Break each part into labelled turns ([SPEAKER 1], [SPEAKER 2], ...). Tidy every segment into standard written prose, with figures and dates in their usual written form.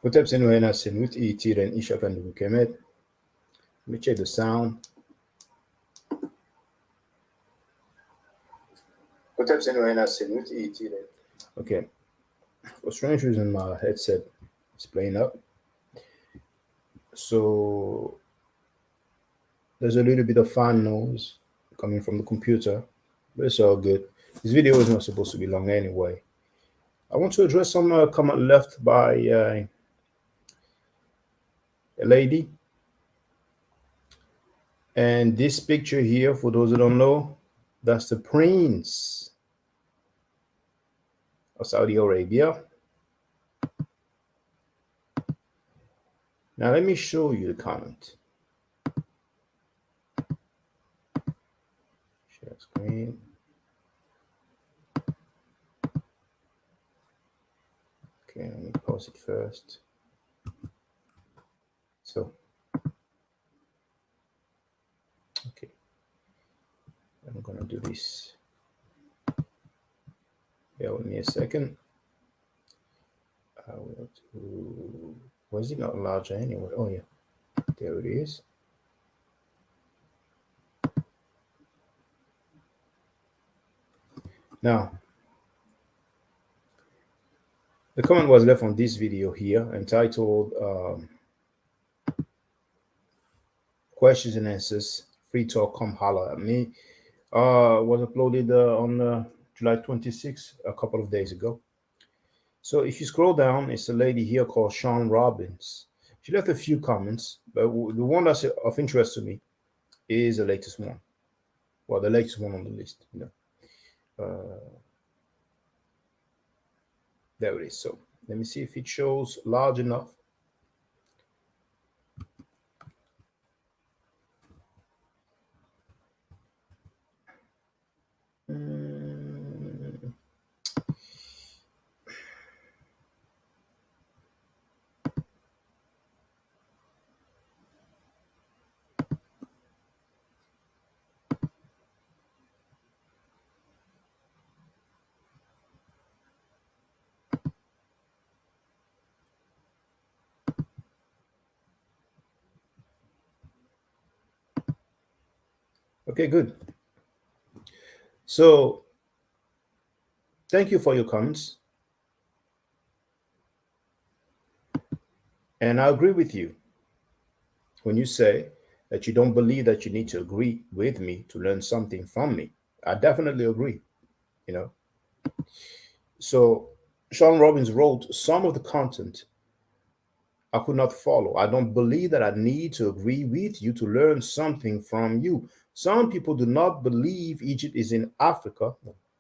[SPEAKER 1] وتبسن وهنا سنوت إي تيرن إيشا كان بكمت. Let me check the sound. وتبسن وهنا سنوت إي تيرن. Okay. For strange reason, my headset is playing up. So there's a little bit of fan noise coming from the computer, but it's all good. This video is not supposed to be long anyway. I want to address some comment left by a lady. And this picture here, for those who don't know, that's the Prince of Saudi Arabia. Now let me show you the comment. Share screen. Okay, let me pause it first. So, okay, I'm gonna do this. Bear with me a second. I will do. Was it not larger anyway? Oh yeah, there it is. Now, the comment was left on this video here entitled Questions and Answers, Free Talk, Come Holler at Me. Was uploaded on July 26th, a couple of days ago. So if you scroll down, it's a lady here called Sean Robbins. She left a few comments, but the one that's of interest to me is the latest one. Well, the latest one on the list, there it is. So let me see if it shows large enough. Okay, good. So thank you for your comments. And I agree with you when you say that you don't believe that you need to agree with me to learn something from me. I definitely agree, you know. So Sean Robbins wrote some of the content I could not follow. I don't believe that I need to agree with you to learn something from you. Some people do not believe Egypt is in Africa.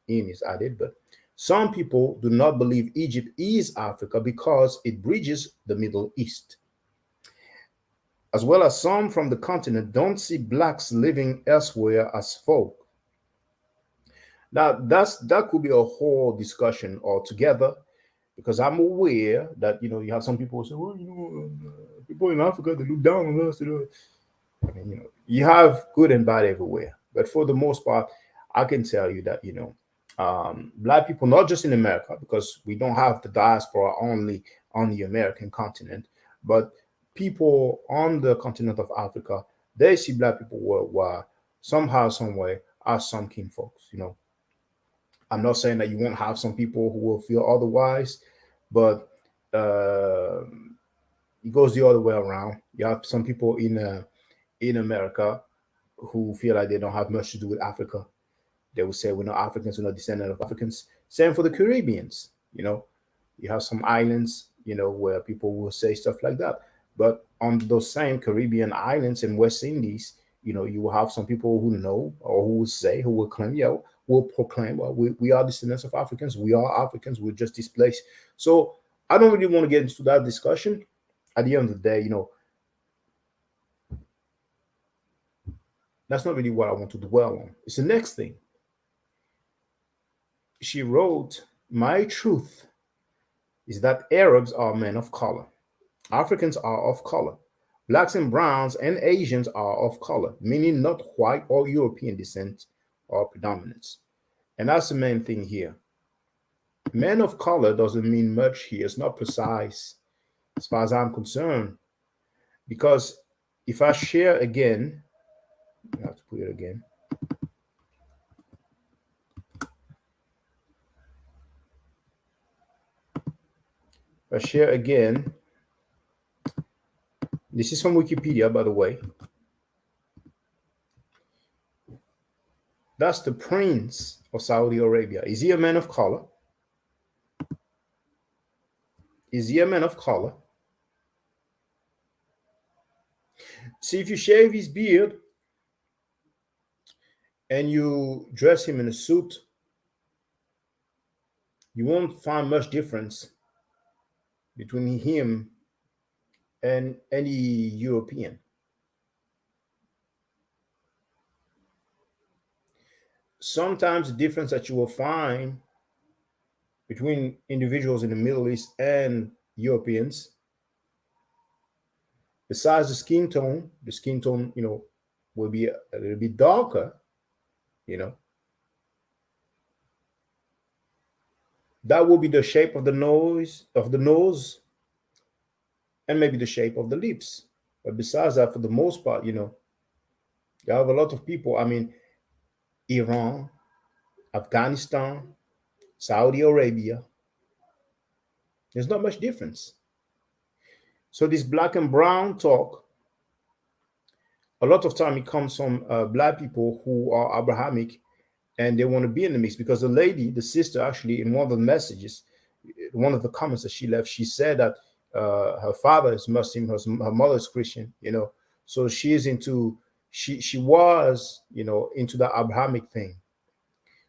[SPEAKER 1] In is added, but some people do not believe Egypt is Africa because it bridges the Middle East. As well as some from the continent don't see blacks living elsewhere as folk. Now that could be a whole discussion altogether, because I'm aware that you have some people who say, well, people in Africa they look down on us. I mean, you have good and bad everywhere, but for the most part, I can tell you that black people, not just in America, because we don't have the diaspora only on the American continent, but people on the continent of Africa, they see black people worldwide somehow, some way, as some kin folks. I'm not saying that you won't have some people who will feel otherwise, but uh, it goes the other way around. You have some people in America who feel like they don't have much to do with Africa. They will say we're not Africans, we're not descendant of Africans. Same for the Caribbeans. You have some islands, where people will say stuff like that. But on those same Caribbean islands and West Indies, you will have some people who know or who will say, who will claim, will proclaim, well, we are descendants of Africans. We are Africans. We're just displaced. So I don't really want to get into that discussion. At the end of the day, that's not really what I want to dwell on. It's the next thing. She wrote, my truth is that Arabs are men of color. Africans are of color. Blacks and browns and Asians are of color, meaning not white or European descent or predominance. And that's the main thing here. Men of color doesn't mean much here. It's not precise. as far as I'm concerned. Because if I share again, I have to put it again. If I share again, this is from Wikipedia, by the way. That's the Prince of Saudi Arabia. Is he a man of color? Is he a man of color? See, if you shave his beard and you dress him in a suit, you won't find much difference between him and any European. Sometimes the difference that you will find between individuals in the Middle East and Europeans, besides the skin tone, will be a little bit darker, you know. That will be the shape of the nose, and maybe the shape of the lips. But besides that, for the most part, you have a lot of people. I mean, Iran, Afghanistan, Saudi Arabia. There's not much difference. So this black and brown talk, a lot of time it comes from black people who are Abrahamic and they want to be in the mix because the lady, the sister, actually in one of the messages, one of the comments that she left, she said that her father is Muslim, her mother is Christian, so she is into she was into the Abrahamic thing.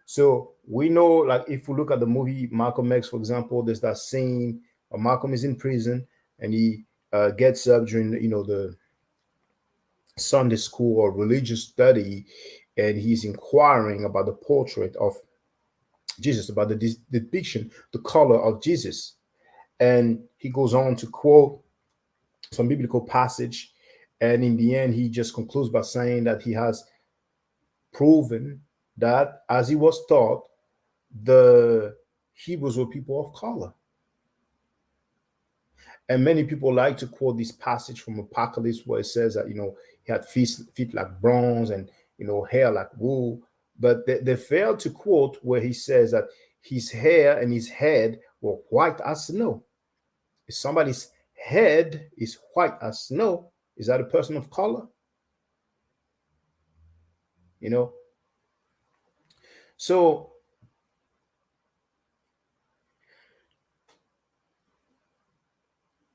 [SPEAKER 1] So we know, like if we look at the movie Malcolm X, for example, there's that scene where Malcolm is in prison and he gets up during the Sunday school or religious study, and he's inquiring about the portrait of Jesus, about the depiction, the color of Jesus. And he goes on to quote some biblical passage. And in the end, he just concludes by saying that he has proven that, as he was taught, the Hebrews were people of color. And many people like to quote this passage from Apocalypse where it says that, he had feet like bronze and, hair like wool. But they failed to quote where he says that his hair and his head were white as snow. If somebody's head is white as snow, is that a person of color? So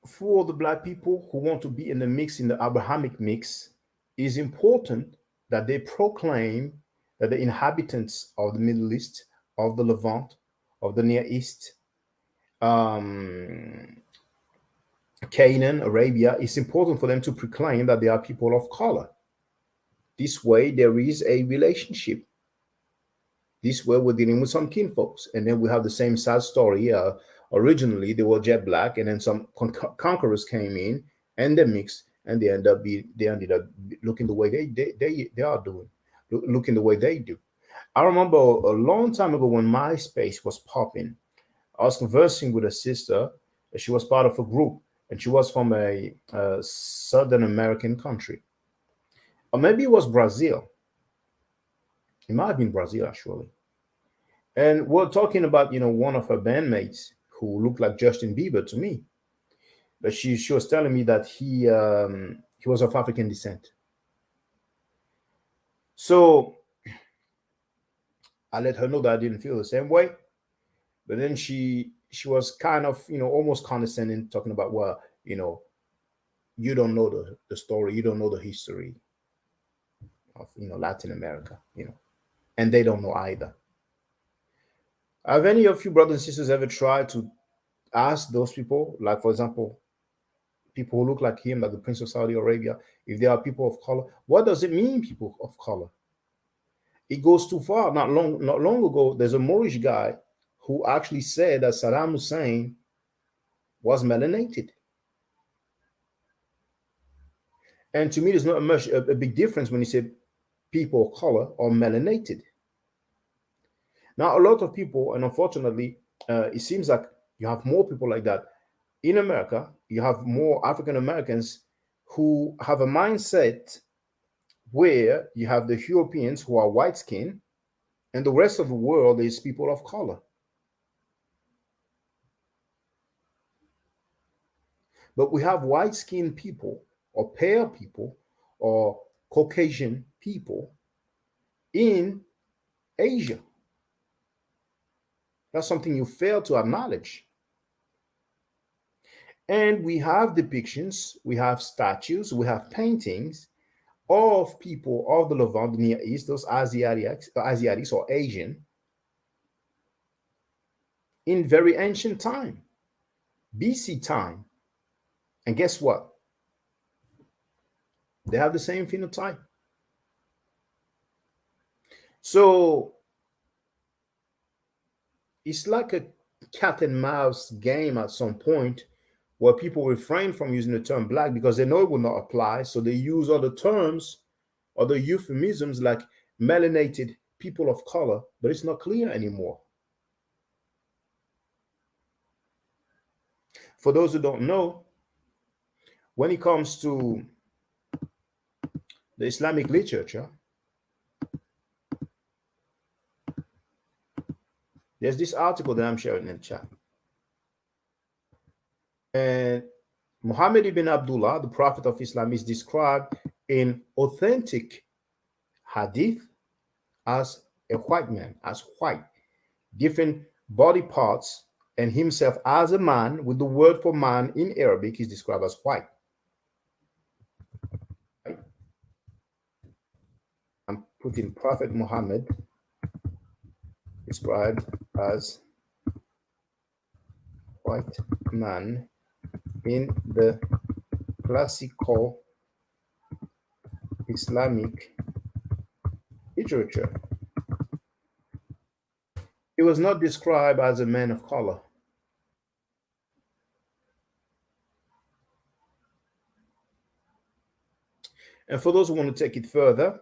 [SPEAKER 1] for the black people who want to be in the mix, in the Abrahamic mix, it is important that they proclaim that the inhabitants of the Middle East, of the Levant, of the Near East, Canaan, Arabia, it's important for them to proclaim that they are people of color. This way, there is a relationship. This way, we're dealing with some kinfolks. And then we have the same sad story. Originally, they were jet black, and then some conquerors came in and they mixed, and they ended up looking the way they are doing, looking the way they do. I remember a long time ago when MySpace was popping, I was conversing with a sister. She was part of a group, and she was from a Southern American country. Or maybe it was Brazil. It might have been Brazil, actually. And we're talking about, one of her bandmates who looked like Justin Bieber to me. But she was telling me that he was of African descent. So I let her know that I didn't feel the same way. But then she was kind of, almost condescending, talking about, well, you don't know the story, you don't know the history of, Latin America, and they don't know either. Have any of you brothers and sisters ever tried to ask those people, like for example, people who look like him, like the Prince of Saudi Arabia, if they are people of color? What does it mean, people of color? It goes too far. Not long ago, there's a Moorish guy who actually said that Saddam Hussein was melanated. And to me, there's not a big difference when you say people of color or melanated. Now, a lot of people, and unfortunately, it seems like you have more people like that, In America, you have more African Americans who have a mindset where you have the Europeans who are white skinned and the rest of the world is people of color. But we have white skinned people or pale people or Caucasian people in Asia. That's something you fail to acknowledge. And we have depictions, we have statues, we have paintings of people of the Levant, the Near East, those Asiatics or Asian, in very ancient time, BC time. And guess what? They have the same phenotype. So it's like a cat and mouse game at some point where people refrain from using the term black because they know it will not apply. So they use other terms, other euphemisms like melanated people of color, but it's not clear anymore. For those who don't know, when it comes to the Islamic literature, there's this article that I'm sharing in the chat. And Muhammad ibn Abdullah, the Prophet of Islam, is described in authentic hadith as a white man, as white, different body parts, and himself as a man, with the word for man in Arabic is described as white. I'm putting Prophet Muhammad described as white man in the classical Islamic literature. He was not described as a man of color. And for those who want to take it further,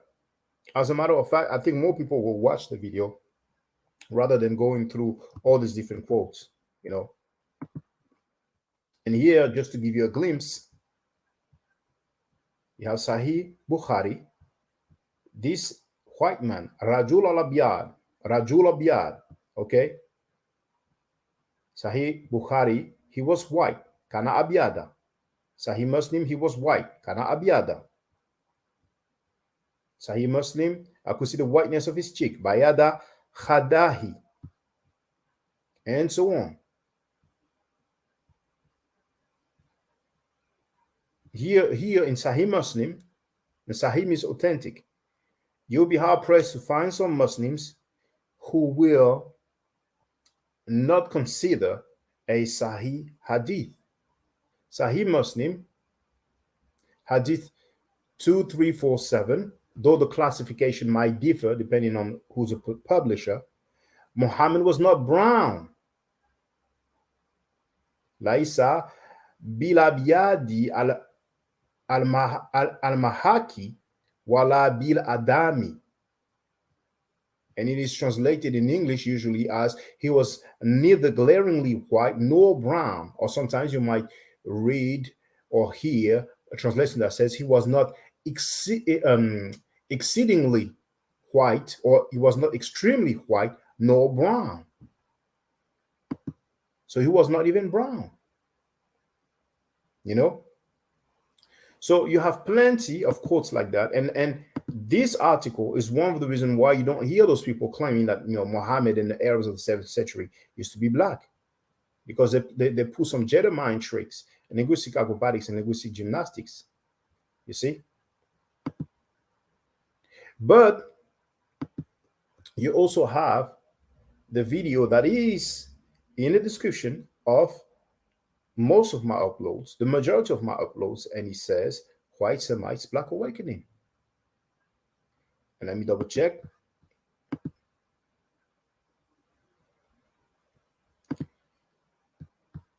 [SPEAKER 1] as a matter of fact, I think more people will watch the video rather than going through all these different quotes, you know. And here, just to give you a glimpse, you have Sahih Bukhari, this white man, Rajul al-Abyad, okay? Sahih Bukhari, he was white, kana abyada. Sahih Muslim, he was white, kana abyada. Sahih Muslim, I could see the whiteness of his cheek, bayada khadahi, and so on. Here in Sahih Muslim, the Sahih is authentic. You'll be hard pressed to find some Muslims who will not consider a Sahih Hadith. Sahih Muslim, Hadith 2347, though the classification might differ depending on who's a publisher, Muhammad was not brown. Laisa bilabyadi al-mahaki wala bil adami. And it is translated in English usually as he was neither glaringly white nor brown. Or sometimes you might read or hear a translation that says he was not exceedingly white, or he was not extremely white nor brown. So he was not even brown, you know. So you have plenty of quotes like that, and this article is one of the reasons why you don't hear those people claiming that, you know, Muhammad in the Arabs of the 7th century used to be black, because they put some Jedi mind tricks and linguistic acrobatics and linguistic gymnastics, you see. But you also have the video that is in the description of most of my uploads, the majority of my uploads, and it says White Semites Black Awakening. And let me double check.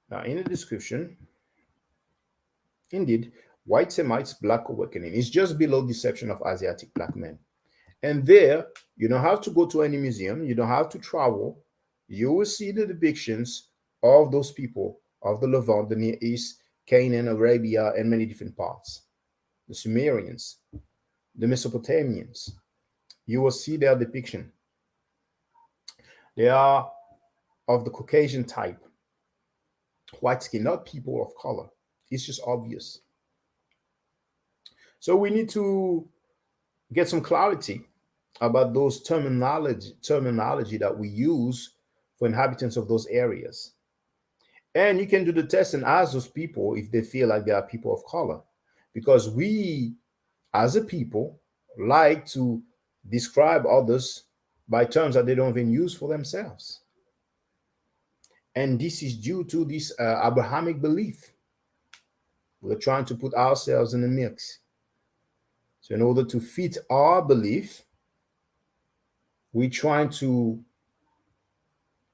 [SPEAKER 1] Now, in the description, indeed, White Semites Black Awakening is just below Deception of Asiatic Black Men. And there, you don't have to go to any museum, you don't have to travel. You will see the depictions of those people of the Levant, the Near East, Canaan, Arabia, and many different parts. The Sumerians, the Mesopotamians. You will see their depiction. They are of the Caucasian type, white skin, not people of color. It's just obvious. So we need to get some clarity about those terminology that we use for inhabitants of those areas. And you can do the test and ask those people if they feel like they are people of color. Because we, as a people, like to describe others by terms that they don't even use for themselves. And this is due to this Abrahamic belief. We're trying to put ourselves in the mix. So in order to fit our belief, we're trying to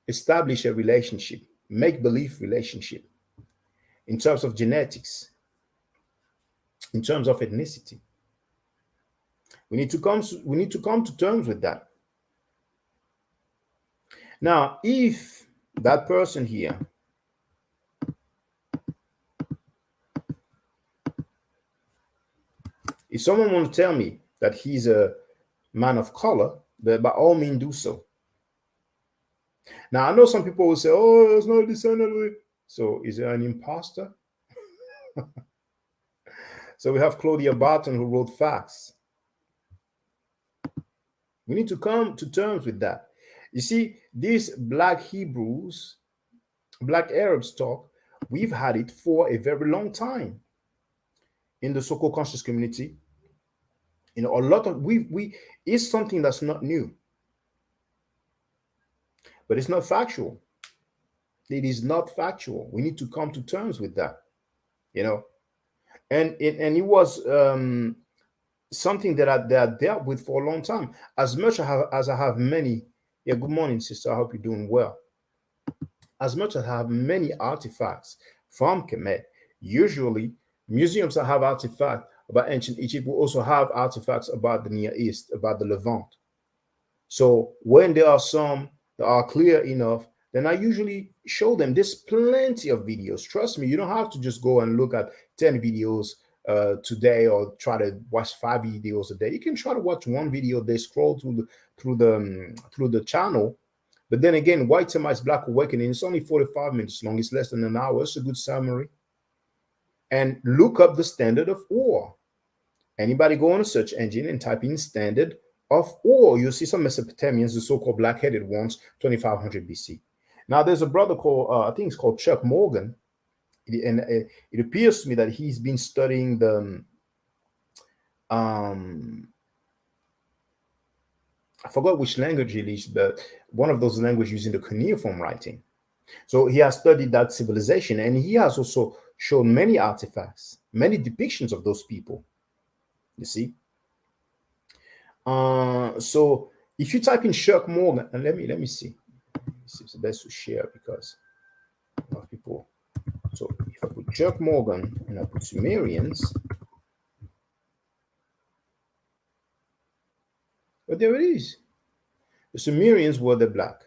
[SPEAKER 1] establish a relationship, make believe relationship in terms of genetics, in terms of ethnicity. We need to come to terms with that. Now, if that person here if someone wants to tell me that he's a man of color, then by all means do so. Now, I know some people will say, oh, it's not descendant. So is there an imposter? So we have Claudia Barton who wrote Facts. We need to come to terms with that. You see, these Black Hebrews, Black Arabs talk, we've had it for a very long time in the so-called conscious community. You know, a lot of we is something that's not new, but it's not factual. It is not factual. We need to come to terms with that, you know. And it was something that I dealt with for a long time. As much as I have many, yeah, good morning, sister. I hope you're doing well. As much as I have many artifacts from Kemet, usually museums that have artifacts about ancient Egypt will also have artifacts about the Near East, about the Levant. So when there are some that are clear enough, then I usually show them. There's plenty of videos. Trust me, you don't have to just go and look at 10 videos today or try to watch 5 videos a day. You can try to watch one video. They scroll through the channel. But then again, White Semites Black Awakening, it's only 45 minutes long. It's less than an hour. It's a good summary. And look up the standard of Ur. Anybody go on a search engine and type in standard of Ur, you'll see some Mesopotamians, the so-called black-headed ones, 2500 BC. Now, there's a brother called, I think it's called Chuck Morgan. And it appears to me that he's been studying the, I forgot which language it is, but one of those languages using the cuneiform writing. So he has studied that civilization, and he has also shown many artifacts, many depictions of those people. You see? So if you type in Chuck Morgan, and let me see. It's the best to share because a lot of people. So if I put Chuck Morgan and I put Sumerians, but there it is. The Sumerians were the black.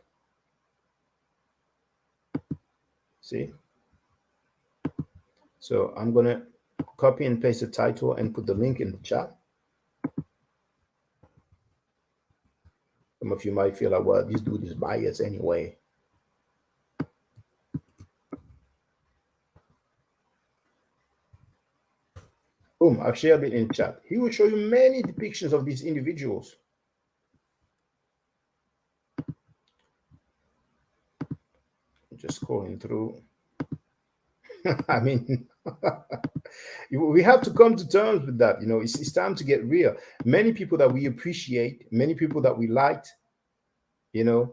[SPEAKER 1] See? So I'm gonna copy and paste the title and put the link in the chat. Some of you might feel like, well, this dude is biased anyway. Boom, I've shared it in the chat. He will show you many depictions of these individuals. Just scrolling through. I mean, we have to come to terms with that. You know, it's time to get real. Many people that we appreciate, many people that we liked, you know.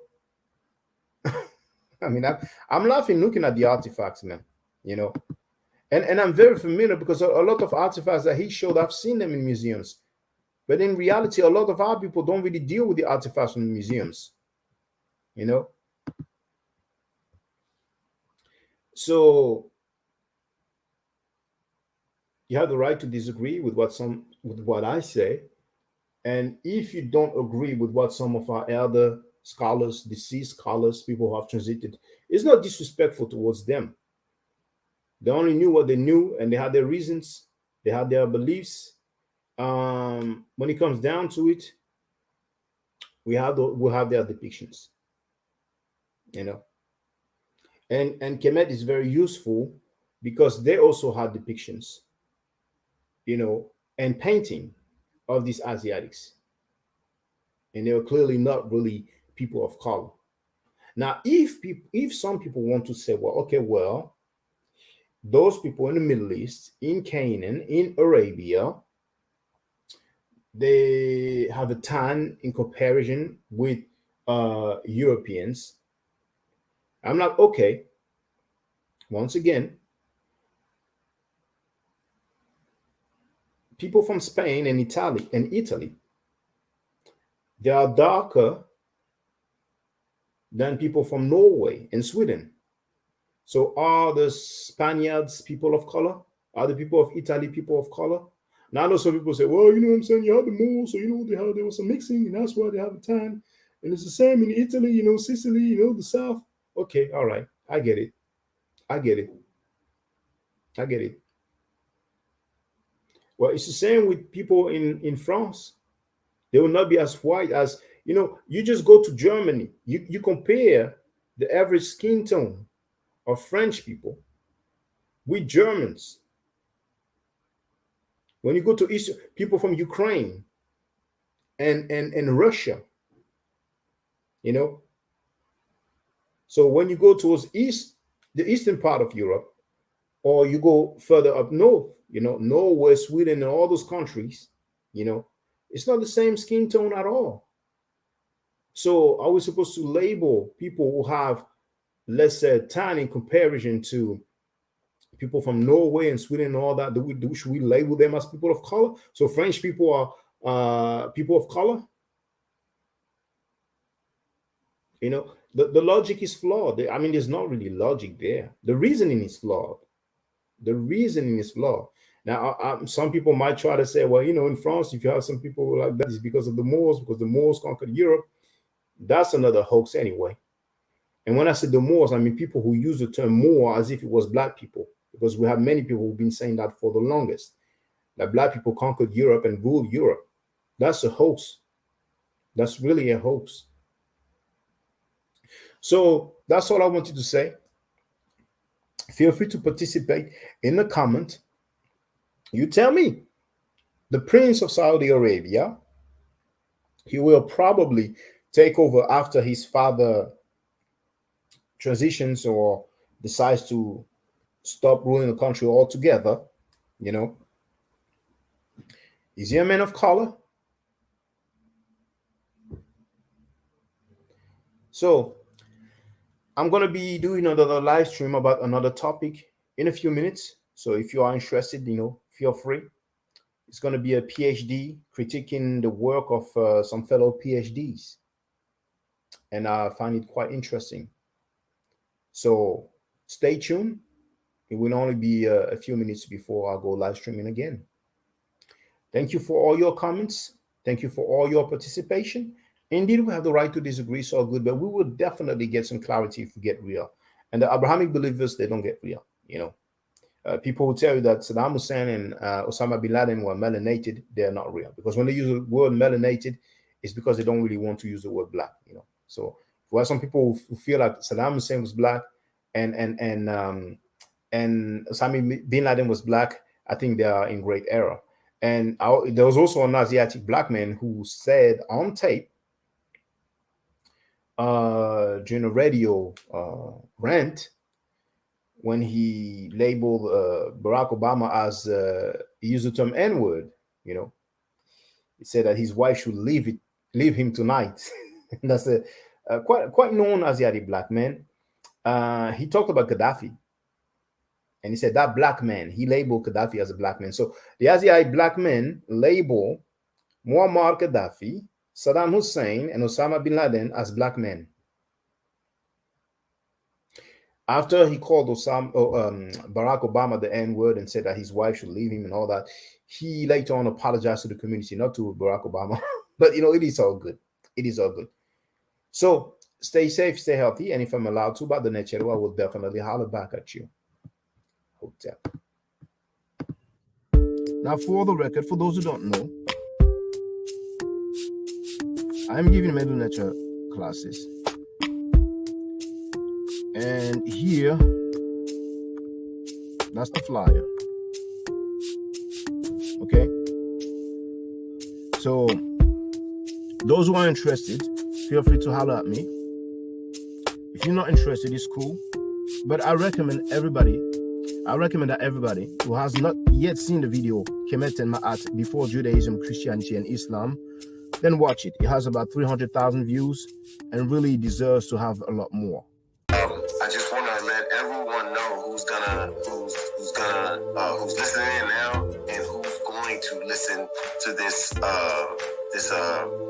[SPEAKER 1] I mean, I'm laughing looking at the artifacts, man, you know. And I'm very familiar because a lot of artifacts that he showed, I've seen them in museums. But in reality, a lot of our people don't really deal with the artifacts from the museums, you know. So you have the right to disagree with what I say. And if you don't agree with what some of our elder scholars, deceased scholars, people who have transited, it's not disrespectful towards them. They only knew what they knew, and they had their reasons, they had their beliefs. When it comes down to it, we have their depictions, you know. And Kemet is very useful because they also had depictions, and painting of these Asiatics, and they were clearly not really people of color. Now, if some people want to say, well, okay, well, those people in the Middle East, in Canaan, in Arabia, they have a tan in comparison with Europeans. I'm like, okay, once again, people from Spain and Italy, they are darker than people from Norway and Sweden. So are the Spaniards people of color? Are the people of Italy people of color? Now I know some people say, well, you know what I'm saying, you have the Moors, so there was some mixing, and that's why they have a tan. And it's the same in Italy, Sicily, the South. Okay, all right. I get it. I get it. I get it. Well, it's the same with people in France. They will not be as white as, you just go to Germany. You compare the average skin tone of French people with Germans. When you go to East, people from Ukraine and Russia, you know. So when you go towards the eastern part of Europe, or you go further up north, Norway, Sweden, and all those countries, it's not the same skin tone at all. So are we supposed to label people who have, let's say, tan in comparison to people from Norway and Sweden and all that? Should we label them as people of color? So French people are people of color? The logic is flawed. I mean, there's not really logic there. The reasoning is flawed. Now, some people might try to say, well, in France, if you have some people like that, it's because of the Moors, because the Moors conquered Europe. That's another hoax anyway. And when I say the Moors, I mean people who use the term Moor as if it was black people, because we have many people who've been saying that for the longest, that black people conquered Europe and ruled Europe. That's a hoax. That's really a hoax. So that's all I wanted to say. Feel free to participate in the comment. You tell me, the Prince of Saudi Arabia, he will probably take over after his father transitions or decides to stop ruling the country altogether. Is he a man of color? So I'm going to be doing another live stream about another topic in a few minutes. So if you are interested, feel free. It's going to be a PhD critiquing the work of some fellow PhDs. And I find it quite interesting. So stay tuned. It will only be a few minutes before I go live streaming again. Thank you for all your comments. Thank you for all your participation. Indeed, we have the right to disagree, so good, but we will definitely get some clarity if we get real. And the Abrahamic believers, they don't get real. People will tell you that Saddam Hussein and Osama bin Laden were melanated. They're not real, because when they use the word melanated, it's because they don't really want to use the word black. So we have some people who feel like Saddam Hussein was black and Osama bin Laden was black. I think they are in great error. And there was also an Asiatic black man who said on tape during a radio rant, when he labeled Barack Obama as he used the term N-word, he said that his wife should leave him tonight. That's a quite known Asiatic black man. He talked about Gaddafi. And he said that black man, he labeled Gaddafi as a black man. So the Asiatic black men label Muammar Gaddafi, Saddam Hussein, and Osama bin Laden as black men. After he called Barack Obama the N-word and said that his wife should leave him and all that, he later on apologized to the community, not to Barack Obama. But, it is all good. It is all good. So stay safe, stay healthy. And if I'm allowed to, by the next year, I will definitely holler back at you. Hotep. Now, for the record, for those who don't know, I'm giving Medu Neter classes. And here, that's the flyer. Okay? So, those who are interested, feel free to holler at me. If you're not interested, it's cool. But I recommend that everybody who has not yet seen the video, Kemet and Ma'at, Before Judaism, Christianity, and Islam, then watch it. It has about 300,000 views and really deserves to have a lot more.
[SPEAKER 2] I just want to let everyone know who's listening in now and who's going to listen to this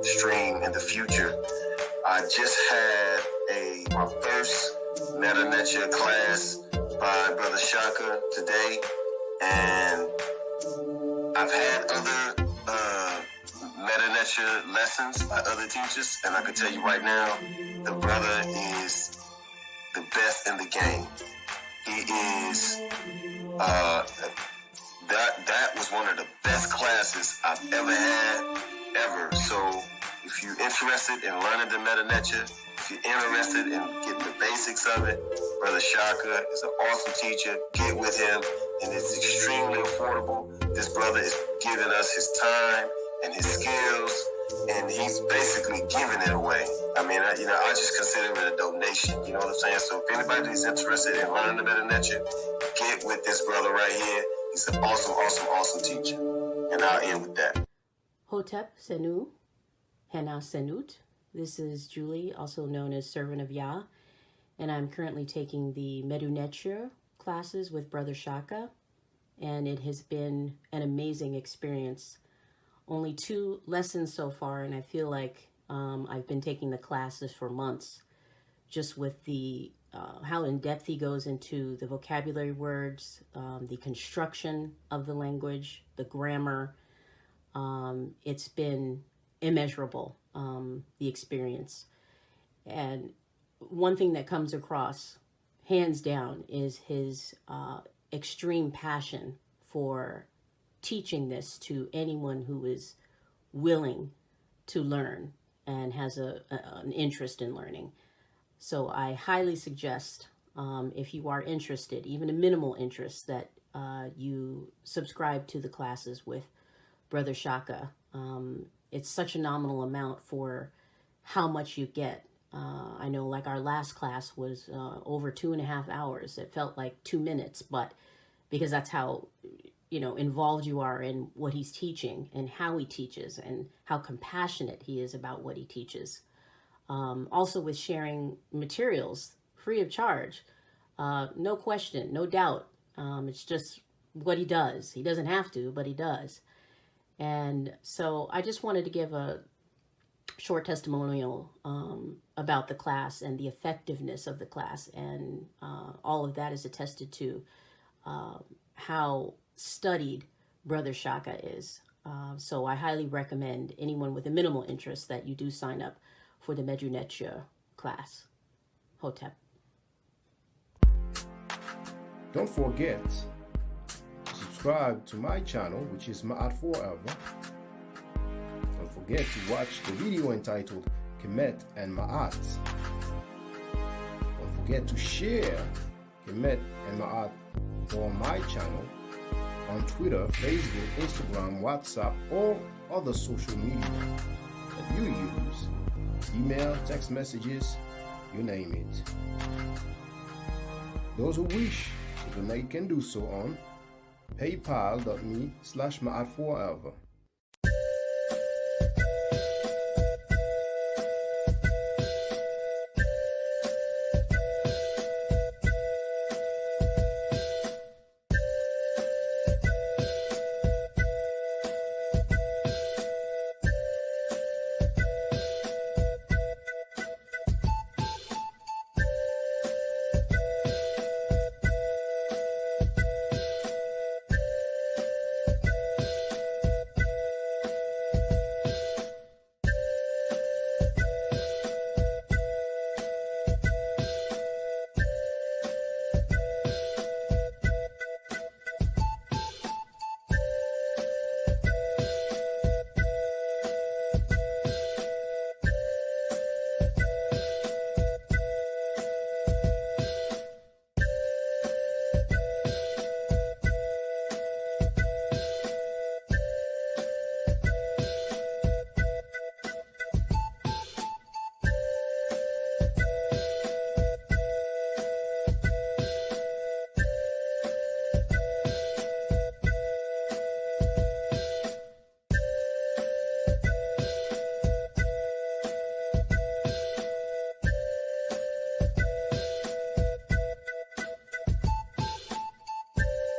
[SPEAKER 2] stream in the future. I just had my first Medu Neter class by Brother Shaka today, and I've had other Medu Neter lessons by other teachers, and I can tell you right now, the brother is the best in the game. He is that was one of the best classes I've ever had, ever. So if you're interested in learning the Medu Neter, if you're interested in getting the basics of it, Brother Shaka is an awesome teacher. Get with him, and it's extremely affordable. This brother is giving us his time and his skills, and he's basically giving it away. I mean, I just consider it a donation. You know what I'm saying? So if anybody is interested in learning the Medu Neter, get with this brother right here. He's an awesome teacher. And I'll end with that.
[SPEAKER 3] Hotep Senu, Hena Senut. This is Julie, also known as Servant of Yah, and I'm currently taking the Medu Neter classes with Brother Shaka, and it has been an amazing experience. Only 2 lessons so far, and I feel like I've been taking the classes for months, just with the how in-depth he goes into the vocabulary words, the construction of the language, the grammar. It's been immeasurable, the experience. And one thing that comes across, hands down, is his extreme passion for teaching this to anyone who is willing to learn and has an interest in learning. So I highly suggest, if you are interested, even a minimal interest, that you subscribe to the classes with Brother Shaka. It's such a nominal amount for how much you get. I know, like, our last class was over 2.5 hours. It felt like 2 minutes, but because that's how, involved you are in what he's teaching and how he teaches and how compassionate he is about what he teaches. Also with sharing materials free of charge, no question, no doubt. It's just what he does. He doesn't have to, but he does. And so I just wanted to give a short testimonial about the class and the effectiveness of the class. And all of that is attested to how studied Brother Shaka is. So I highly recommend anyone with a minimal interest that you do sign up for the Medu Neter class. Hotep.
[SPEAKER 1] Don't forget to subscribe to my channel, which is Ma'at Forever. Don't forget to watch the video entitled Kemet and Ma'at. Don't forget to share Kemet and Ma'at on my channel on Twitter, Facebook, Instagram, WhatsApp, or other social media that you use. Email, text messages, you name it. Those who wish to donate can do so on paypal.me/Ma'at Forever.